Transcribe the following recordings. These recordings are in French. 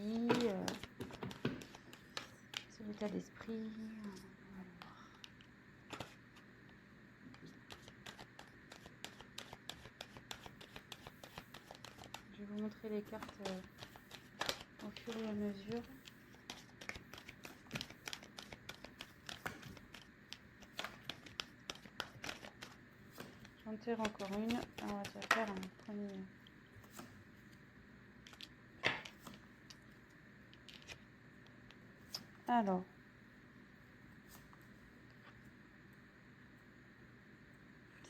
vie, son état d'esprit. Je vais vous montrer les cartes au fur et à mesure. J'en tire encore une. On va déjà faire un premier. Alors.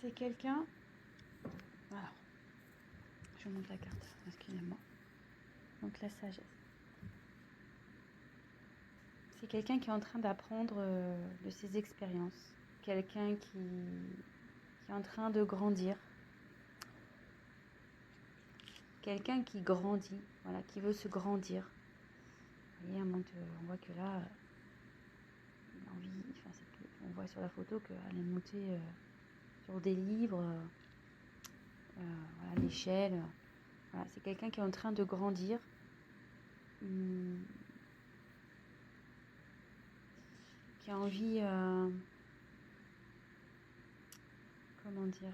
C'est quelqu'un. Voilà. Je monte la carte. Excusez-moi. Donc la sagesse. C'est quelqu'un qui est en train d'apprendre de ses expériences. Quelqu'un qui est en train de grandir. Quelqu'un qui grandit, voilà, qui veut se grandir. Vous voyez, on voit que là, il a envie, on voit sur la photo qu'elle est montée sur des livres, voilà, l'échelle. Voilà, c'est quelqu'un qui est en train de grandir. Qui a envie, comment dire,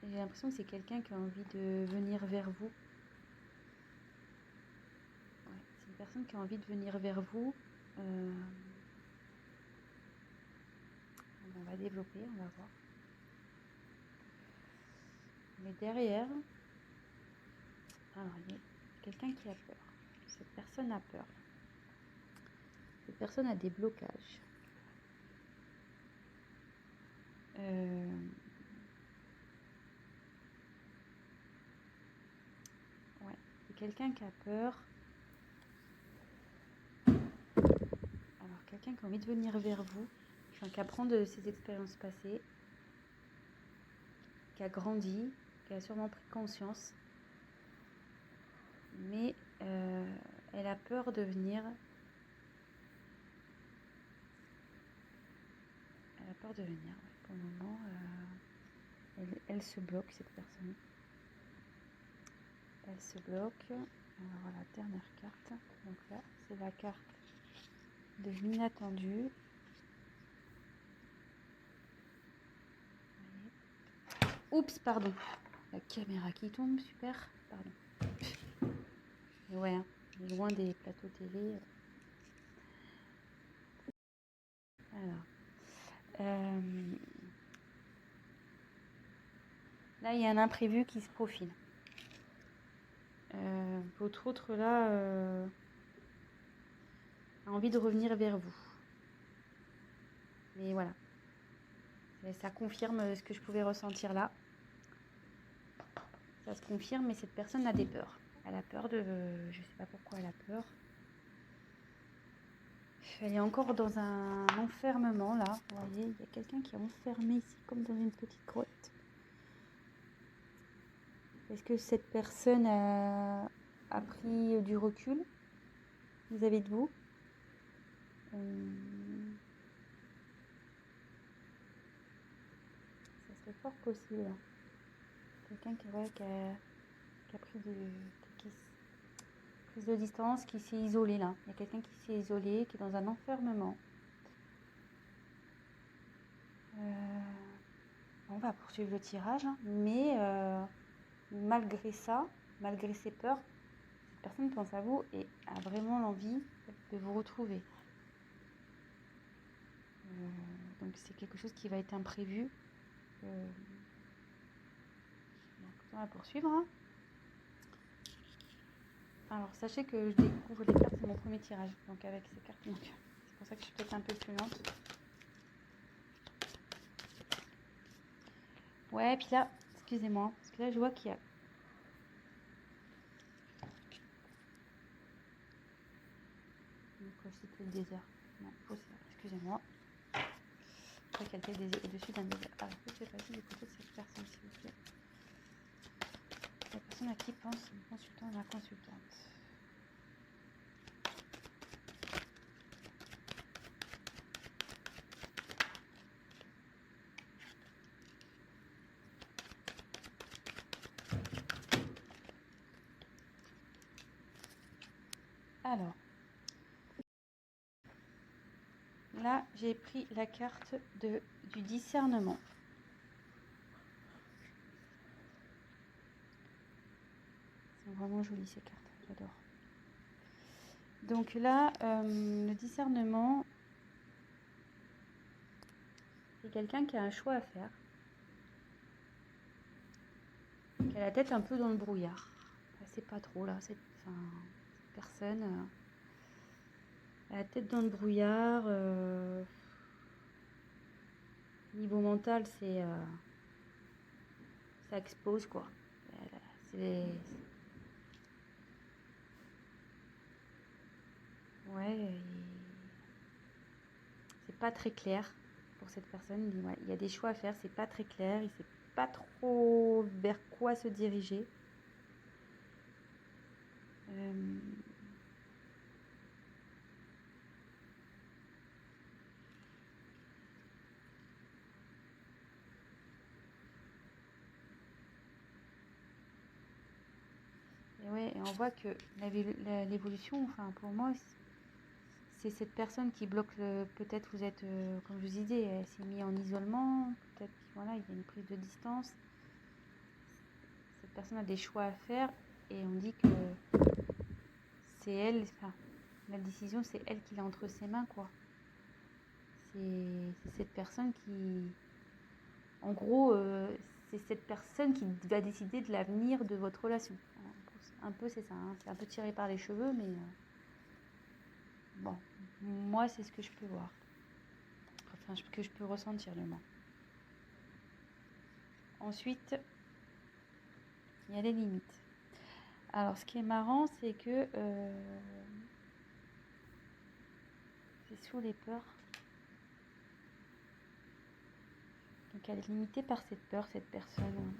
j'ai l'impression que c'est quelqu'un qui a envie de venir vers vous. Ouais, c'est une personne qui a envie de venir vers vous. On va développer, on va voir. Mais derrière, alors il y a quelqu'un qui a peur. Cette personne a peur. Cette personne a des blocages. Ouais, c'est quelqu'un qui a peur. Alors, quelqu'un qui a envie de venir vers vous, qui apprend de ses expériences passées, qui a grandi, qui a sûrement pris conscience, mais elle a peur de venir. Elle a peur de venir. Ouais. Pour le moment, elle se bloque, cette personne. Elle se bloque. Alors, la dernière carte. Donc là, c'est la carte de l'inattendu. Oups, pardon. La caméra qui tombe, super. Pardon. Mais ouais, hein, loin des plateaux télé. Alors. Là, il y a un imprévu qui se profile. Votre autre, là, a envie de revenir vers vous. Mais voilà. Et ça confirme ce que je pouvais ressentir là. Ça se confirme, mais cette personne a des peurs. Elle a peur de... je ne sais pas pourquoi elle a peur. Elle est encore dans un enfermement, là. Vous voyez, il y a quelqu'un qui est enfermé ici, comme dans une petite grotte. Est-ce que cette personne a pris du recul vis-à-vis de vous? Ça serait fort possible. Quelqu'un qui a pris prise de distance, qui s'est isolé là. Il y a quelqu'un qui s'est isolé, qui est dans un enfermement. On va poursuivre le tirage, hein, mais malgré ça, malgré ses peurs, cette personne pense à vous et a vraiment l'envie de vous retrouver. Donc c'est quelque chose qui va être imprévu. On va poursuivre. Hein. Alors sachez que je découvre les cartes, c'est mon premier tirage, donc avec ces cartes, donc c'est pour ça que je suis peut-être un peu plus lente. Ouais, puis là, excusez-moi, parce que là je vois qu'il y a... C'était le désert. Non, excusez-moi. Je crois qu'elle était au-dessus d'un désert. Alors, que se passe du côté de cette personne, s'il vous plaît? La personne à qui pense le consultant et la consultante. Alors, là, j'ai pris la carte du discernement. C'est vraiment joli ces cartes, j'adore. Donc là, le discernement, c'est quelqu'un qui a un choix à faire, qui a la tête un peu dans le brouillard. Enfin, c'est pas trop là, cette personne a la tête dans le brouillard. Niveau mental, ça explose quoi. Ouais, c'est pas très clair pour cette personne. Il y a des choix à faire, c'est pas très clair. Il sait pas trop vers quoi se diriger. Et ouais, et on voit que l'évolution, enfin pour moi, c'est cette personne qui bloque peut-être vous êtes, comme je vous disais, elle s'est mise en isolement, peut-être voilà, il y a une prise de distance. Cette personne a des choix à faire et on dit que c'est elle, enfin, la décision c'est elle qui l'a entre ses mains quoi. C'est cette personne qui, en gros, c'est cette personne qui va décider de l'avenir de votre relation. Un peu c'est ça, hein. C'est un peu tiré par les cheveux mais bon, moi c'est ce que je peux voir. Enfin, que je peux ressentir du moins. Ensuite, il y a les limites. Alors, ce qui est marrant, c'est que c'est sous les peurs. Donc, elle est limitée par cette peur, cette personne.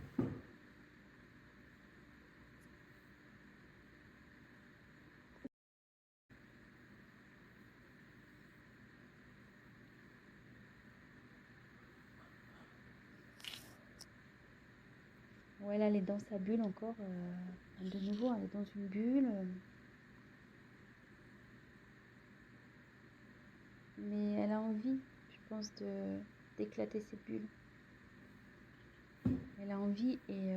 Ouais, là, elle est dans sa bulle encore. De nouveau, elle est dans une bulle. Mais elle a envie, je pense, d'éclater cette bulle. Elle a envie et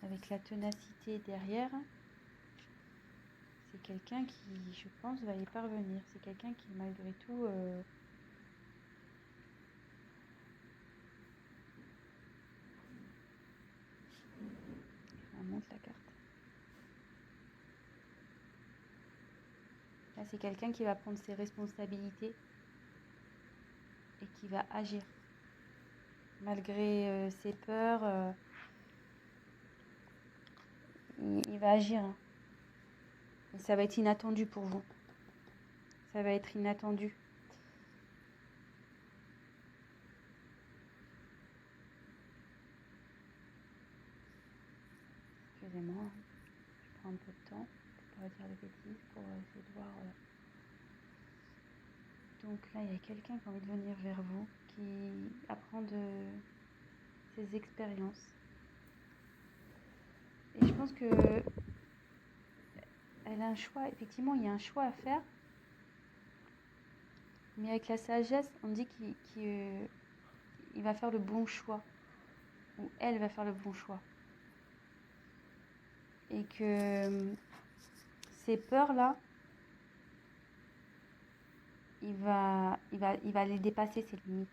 avec la ténacité derrière, c'est quelqu'un qui, je pense, va y parvenir. C'est quelqu'un qui, malgré tout, montre la carte. Là, c'est quelqu'un qui va prendre ses responsabilités et qui va agir. Malgré ses peurs, il va agir. Hein. Et ça va être inattendu pour vous. Ça va être inattendu. Excusez-moi, je prends un peu de temps pour pas dire de bêtises, pour essayer de voir. Donc là, il y a quelqu'un qui a envie de venir vers vous, qui apprend de ses expériences. Et je pense que elle a un choix, effectivement, il y a un choix à faire. Mais avec la sagesse, on dit qu'il va faire le bon choix. Ou elle va faire le bon choix. Et que ces peurs-là, il va les dépasser, ces limites.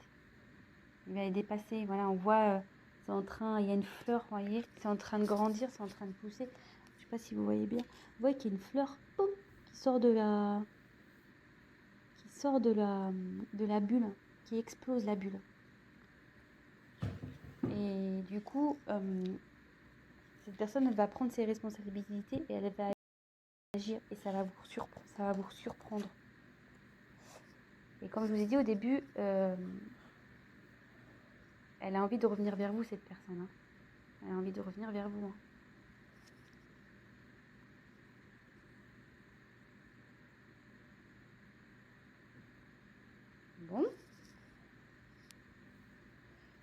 Il va les dépasser. Voilà, on voit, il y a une fleur, vous voyez, c'est en train de grandir, c'est en train de pousser. Je sais pas si vous voyez bien. Vous voyez qu'il y a une fleur, boum, qui sort de la bulle, qui explose la bulle. Et du coup, cette personne, elle va prendre ses responsabilités et elle va agir et ça va vous surprendre. Et comme je vous ai dit au début, elle a envie de revenir vers vous, cette personne. Hein. Elle a envie de revenir vers vous. Hein. Bon.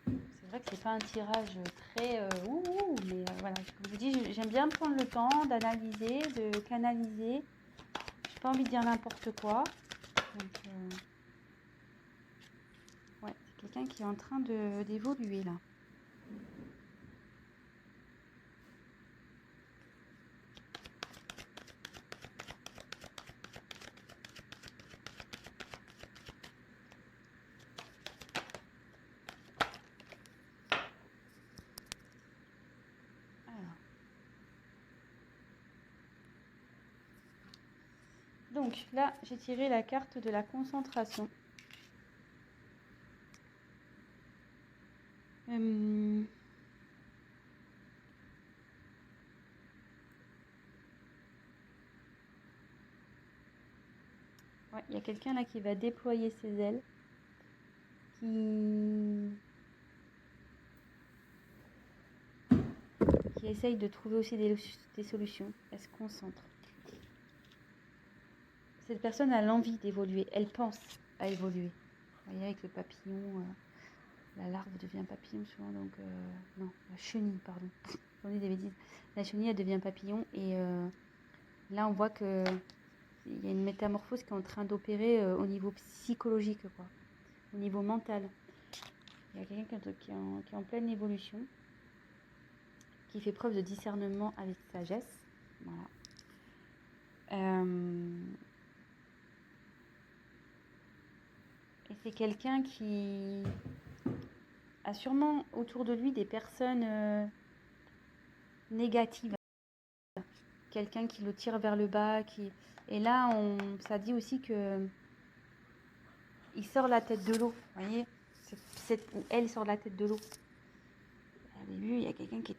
C'est vrai que c'est pas un tirage très mais voilà, je vous dis, j'aime bien prendre le temps d'analyser, de canaliser. Je pas envie de dire n'importe quoi. Donc, ouais, c'est quelqu'un qui est en train d'évoluer là. Alors. Donc là, j'ai tiré la carte de la concentration. Ouais, il y a quelqu'un là qui va déployer ses ailes, qui essaye de trouver aussi des solutions. Elle se concentre. Cette personne a l'envie d'évoluer, elle pense à évoluer. Vous voyez, avec le papillon, la larve devient papillon souvent, donc non, la chenille, pardon. J'en ai des bêtises. La chenille, elle devient papillon, et là, on voit que il y a une métamorphose qui est en train d'opérer au niveau psychologique, quoi, au niveau mental. Il y a quelqu'un qui est en pleine évolution, qui fait preuve de discernement avec sagesse. Voilà. Et c'est quelqu'un qui a sûrement autour de lui des personnes négatives. Quelqu'un qui le tire vers le bas. Et là, ça dit aussi que il sort la tête de l'eau. Vous voyez, elle sort la tête de l'eau. Au début, il y a quelqu'un qui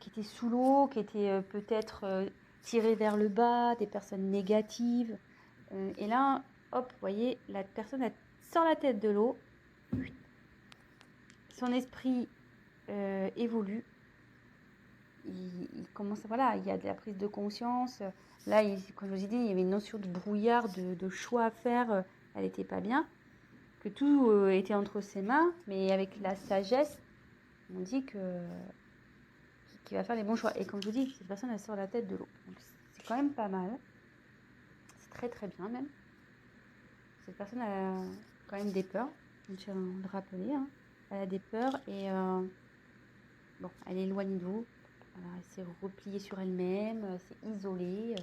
était sous l'eau, qui était peut-être tiré vers le bas, des personnes négatives. Et là, hop, vous voyez, la personne elle sort la tête de l'eau. Son esprit évolue. Il commence, voilà, il y a de la prise de conscience. Là, comme je vous ai dit, il y avait une notion de brouillard, de choix à faire. Elle n'était pas bien. Que tout était entre ses mains, mais avec la sagesse, on dit qu'il va faire les bons choix. Et comme je vous dis, cette personne, elle sort la tête de l'eau. Donc, c'est quand même pas mal. C'est très très bien même. Cette personne a quand même des peurs. Je tiens à le rappeler. Hein. Elle a des peurs et bon, elle est éloignée de vous. Alors, elle s'est repliée sur elle-même, elle s'est isolée.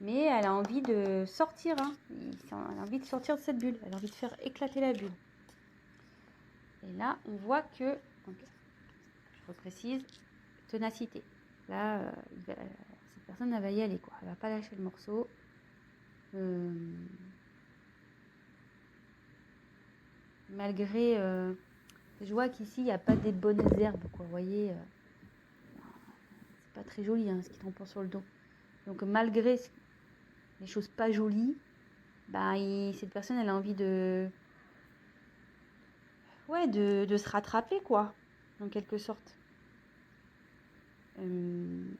Mais elle a envie de sortir. Hein. Elle a envie de sortir de cette bulle. Elle a envie de faire éclater la bulle. Et là, on voit que, donc, je reprécise, ténacité. Là, cette personne, elle va y aller, quoi. Elle va pas lâcher le morceau. Malgré, je vois qu'ici, il n'y a pas des bonnes herbes, quoi. Vous voyez, c'est pas très joli, hein, ce qui tombe sur le dos. Donc, malgré les choses pas jolies, bah, cette personne, elle a envie de se rattraper, quoi, en quelque sorte. Il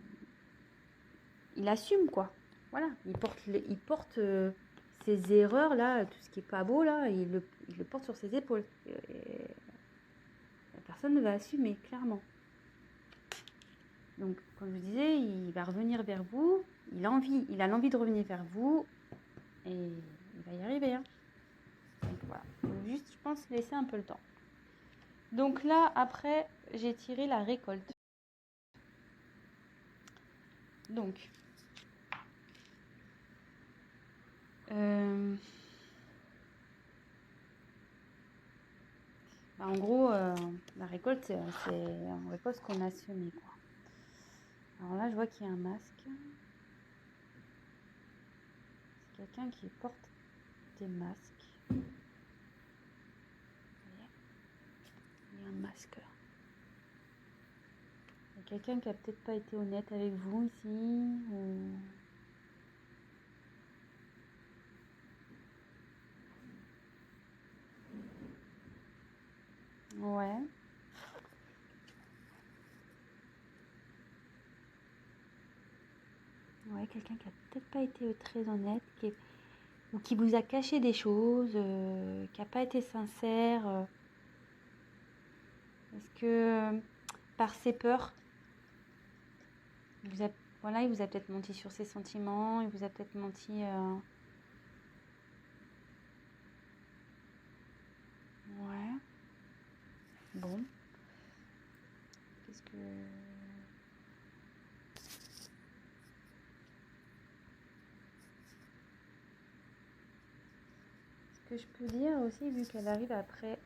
assume, quoi. Voilà, il porte ses erreurs, là, tout ce qui est pas beau, là, il le porte sur ses épaules. Et la personne va assumer, clairement. Donc, comme je vous disais, il va revenir vers vous, il a l'envie de revenir vers vous, et il va y arriver. Hein. Donc, voilà. Donc, juste, je pense, laisser un peu le temps. Donc là, après, j'ai tiré la récolte. Donc, en gros, la récolte, c'est on récolte ce qu'on a semé, quoi. Alors là, je vois qu'il y a un masque. C'est quelqu'un qui porte des masques. Vous voyez ? Il y a un masque là. Il y a quelqu'un qui a peut-être pas été honnête avec vous ici. Ouais. Ouais, quelqu'un qui a peut-être pas été très honnête, ou qui vous a caché des choses, qui n'a pas été sincère. Est-ce que par ses peurs, Voilà, il vous a peut-être menti sur ses sentiments, il vous a peut-être menti... Ouais. Bon. Qu'est-ce que... Ce que je peux dire aussi, vu qu'elle arrive après...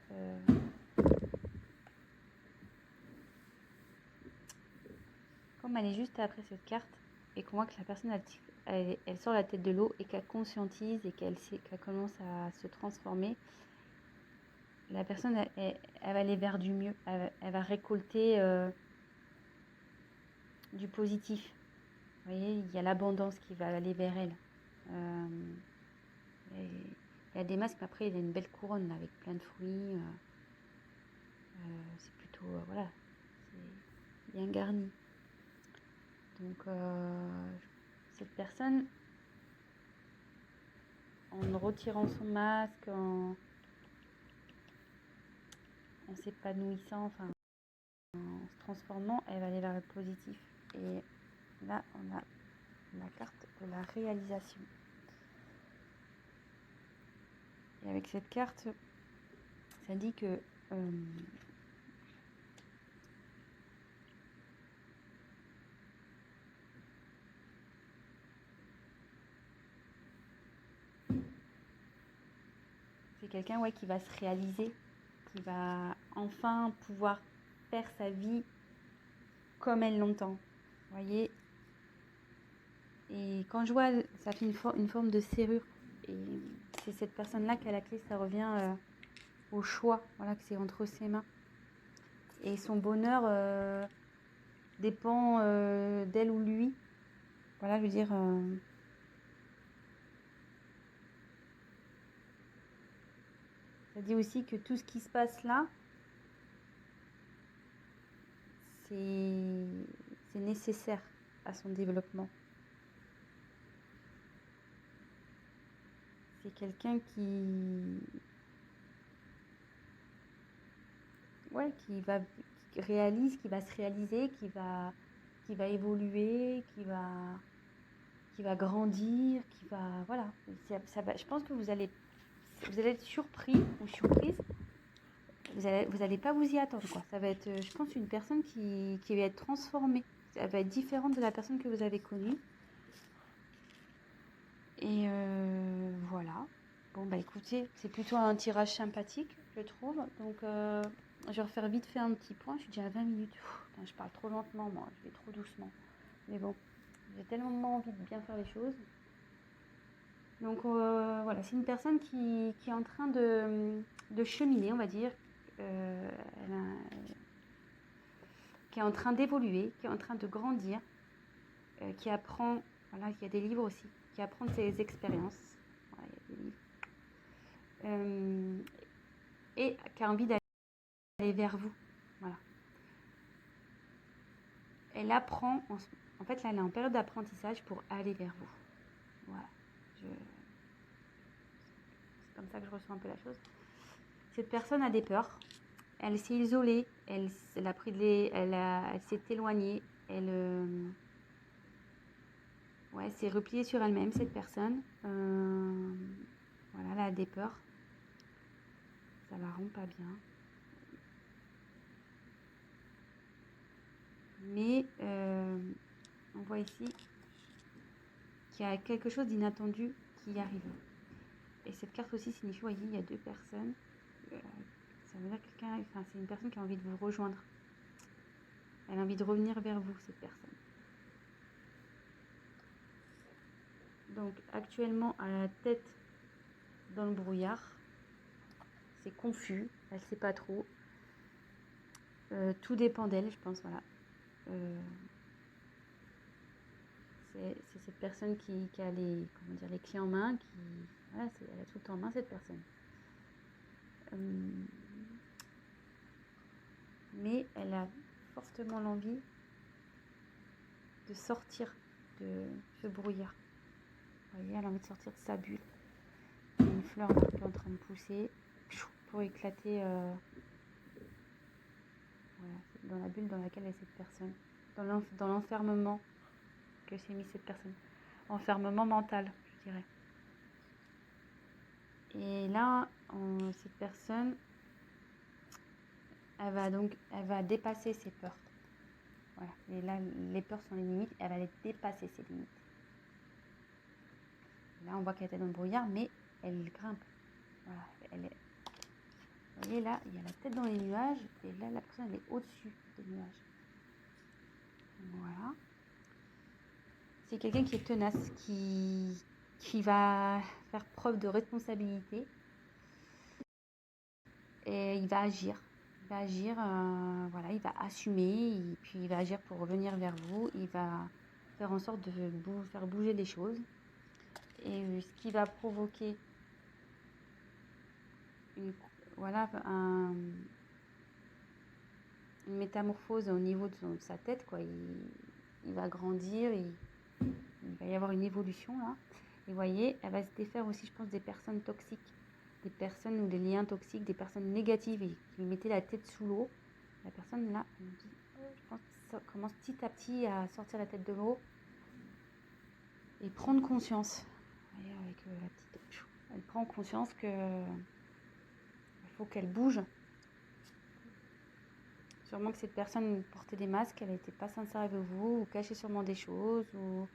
Comme elle est juste après cette carte, et qu'on voit que la personne, elle sort la tête de l'eau et qu'elle conscientise et qu'elle commence à se transformer, la personne, elle va aller vers du mieux. Elle va récolter du positif. Vous voyez, il y a l'abondance qui va aller vers elle. Il y a des masques, après, il y a une belle couronne là, avec plein de fruits. C'est plutôt, voilà, c'est bien garni. Donc, cette personne, en retirant son masque, en s'épanouissant, enfin, en se transformant, elle va aller vers le positif. Et là, on a la carte de la réalisation. Et avec cette carte, ça dit que c'est quelqu'un qui va se réaliser, qui va enfin pouvoir faire sa vie comme elle l'entend. Vous voyez. Et quand je vois, ça fait une forme de serrure. Et c'est cette personne-là qui a la clé, ça revient au choix, voilà, que c'est entre ses mains. Et son bonheur dépend d'elle ou lui. Voilà, je veux dire... ça dit aussi que tout ce qui se passe là, c'est nécessaire à son développement. C'est quelqu'un qui réalise, qui va se réaliser, qui va évoluer, qui va grandir, qui va... Voilà. Je pense que vous allez être surpris ou surprise. Vous allez pas vous y attendre, quoi. Ça va être, je pense, une personne qui va être transformée. Elle va être différente de la personne que vous avez connue. Et voilà. Bon, bah écoutez, c'est plutôt un tirage sympathique, je trouve. Donc, je vais refaire vite fait un petit point. Je suis déjà à 20 minutes. Je parle trop lentement, moi. Je vais trop doucement. Mais bon, j'ai tellement envie de bien faire les choses. Donc, voilà, c'est une personne qui est en train de cheminer, on va dire. Qui est en train d'évoluer, qui est en train de grandir, qui apprend, voilà, il y a des livres aussi, qui apprend de ses expériences. Voilà, il y a des livres. Et qui a envie d'aller vers vous. Voilà. Elle apprend, en fait là elle est en période d'apprentissage pour aller vers vous. Voilà. C'est comme ça que je ressens un peu la chose. Cette personne a des peurs. Elle s'est isolée, elle a pris elle s'est éloignée, elle s'est repliée sur elle-même, cette personne. Voilà, elle a des peurs. Ça la rend pas bien. Mais on voit ici qu'il y a quelque chose d'inattendu qui arrive. Et cette carte aussi signifie, vous voyez, il y a deux personnes. Ça veut dire c'est une personne qui a envie de vous rejoindre. Elle a envie de revenir vers vous, cette personne. Donc actuellement, à la tête dans le brouillard, c'est confus, elle ne sait pas trop. Tout dépend d'elle, je pense, voilà. C'est cette personne qui a les clés en main, voilà, elle a tout en main, cette personne. Mais elle a fortement l'envie de sortir de ce brouillard. Vous voyez, elle a envie de sortir de sa bulle. Il y a une fleur là qui est en train de pousser pour éclater voilà, dans la bulle dans laquelle est cette personne, dans l'enfermement que s'est mis cette personne. Enfermement mental, je dirais. Et là, cette personne, elle va dépasser ses peurs. Voilà. Et là, les peurs sont les limites, elle va les dépasser, ces limites. Là, on voit qu'elle était dans le brouillard, mais elle grimpe. Voilà. Vous voyez, là, il y a la tête dans les nuages, et là, la personne, elle est au-dessus des nuages. Voilà. C'est quelqu'un qui est tenace, qui va faire preuve de responsabilité, et il va agir. Voilà, il va assumer, et puis il va agir pour revenir vers vous, il va faire en sorte de faire bouger les choses. Et ce qui va provoquer une métamorphose au niveau de sa tête, quoi. Il va grandir, il va y avoir une évolution là. Et vous voyez, elle va se défaire aussi, je pense, des personnes toxiques, des personnes ou des liens toxiques, des personnes négatives et qui lui mettaient la tête sous l'eau. La personne là, je pense que ça commence petit à petit à sortir la tête de l'eau et prendre conscience. Vous voyez, avec la petite, elle prend conscience que il faut qu'elle bouge. Sûrement que cette personne portait des masques, elle n'était pas sincère avec vous, ou cachait sûrement des choses, ou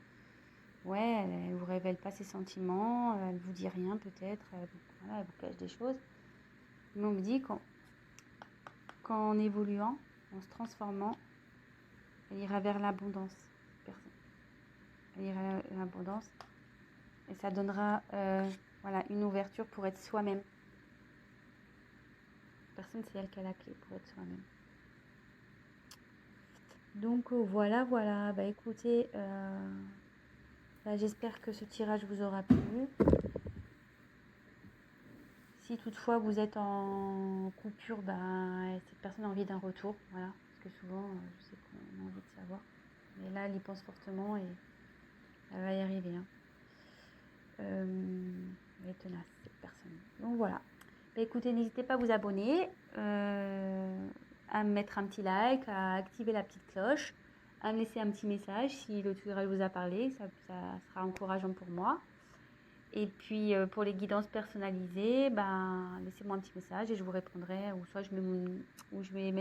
ouais, elle vous révèle pas ses sentiments, elle vous dit rien peut-être, voilà, elle vous cache des choses. Mais on me dit qu'en évoluant, en se transformant, elle ira vers l'abondance. Elle ira vers l'abondance et ça donnera voilà, une ouverture pour être soi-même. Personne, c'est elle qui a la clé pour être soi-même. Donc voilà. Bah écoutez, j'espère que ce tirage vous aura plu. Si toutefois vous êtes en coupure, cette personne a envie d'un retour, voilà. Parce que souvent, je sais qu'on a envie de savoir. Mais là, elle y pense fortement et elle va y arriver. Hein. Elle est tenace, cette personne. Donc voilà. Bah, écoutez, n'hésitez pas à vous abonner, à me mettre un petit like, à activer la petite cloche, à me laisser un petit message si le tirage vous a parlé, ça sera encourageant pour moi. Et puis pour les guidances personnalisées, laissez-moi un petit message et je vous répondrai, ou soit je vais